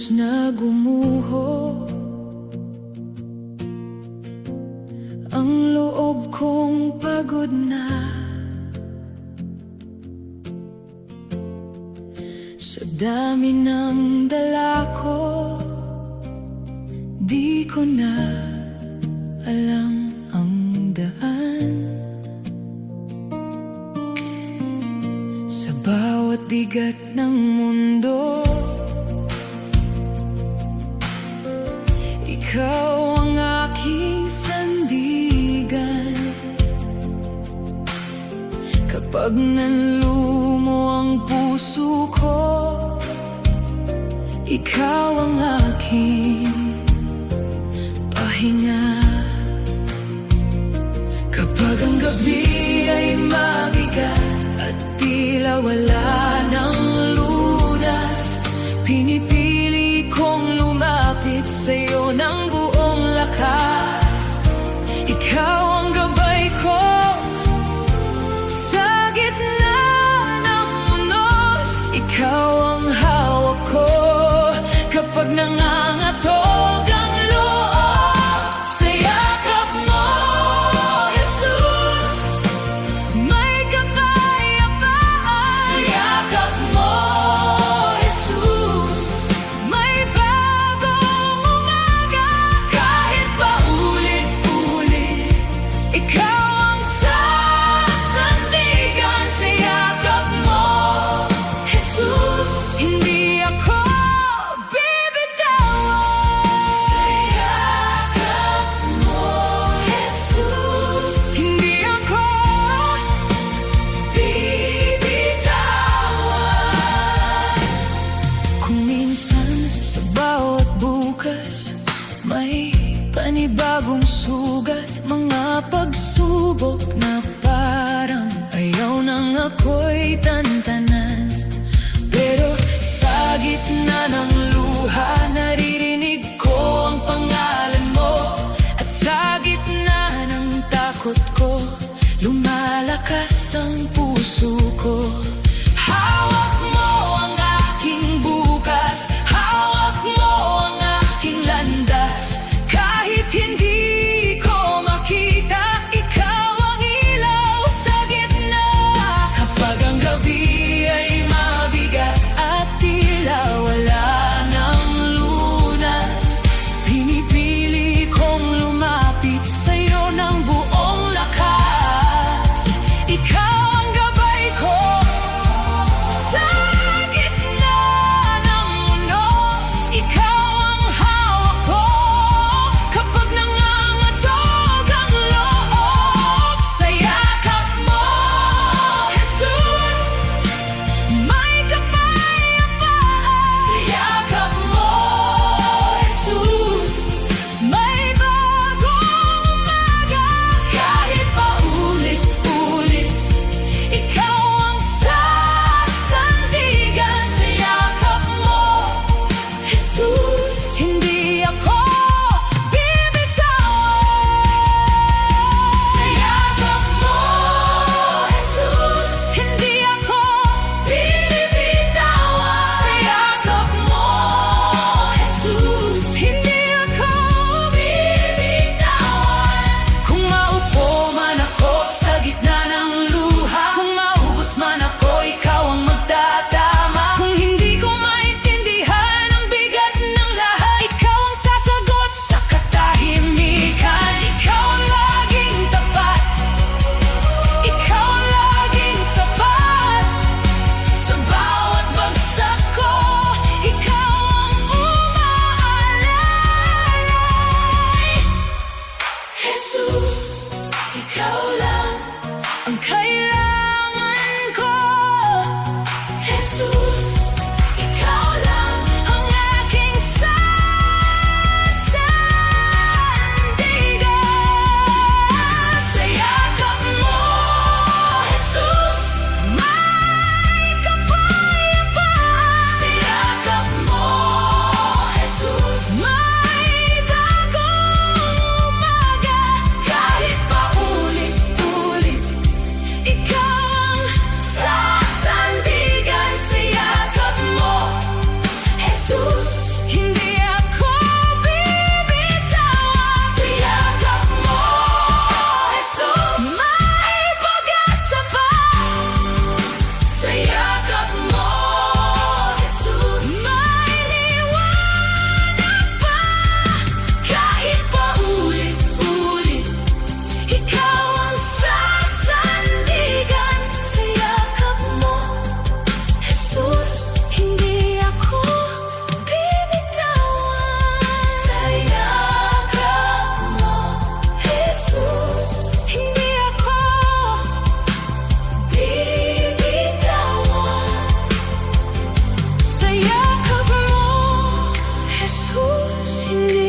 lubos na gumuho ang loob kong pagod na. Sa dami ng dala ko, di ko na alam ang daan. Sa bawat bigat ng mundo, ikaw ang aking sandigan. Kapag nanlumo ang puso ko, ikaw ang aking pahinga. Kapag ang gabi ay mabigat at tila wala ng lunas, pinipili kong lumapit sa'yo ng buong lakas. Ikaw ang gabay ko sa gitna ng unos, ikaw ang hawak ko kapag nangangatog ang loob. Sa yakap mo, Jesus, may kapayapaan. Sa yakap mo, Jesus, may bagong umaga. Kahit paulit-ulit, ikaw ang sasandigan. Sa yakap mo, Jesus, hindi ako bibitawan. Sa yakap mo, Jesus, hindi ako bibitawan. Kung minsan sa bawat bukas may panibagong sugat, mga pagsubok na parang ayaw nang ako'y tantanan. Pero sa gitna ng luha, naririnig ko ang pangalan mo. At sa gitna ng takot ko, lumalakas ang puso ko. Hawak mo ang aking bukas, hawak mo ang aking landas. Kahit hindi ko makita, ikaw ang ilaw sa gitna. Kapag ang gabi ay mabigat at tila wala hindi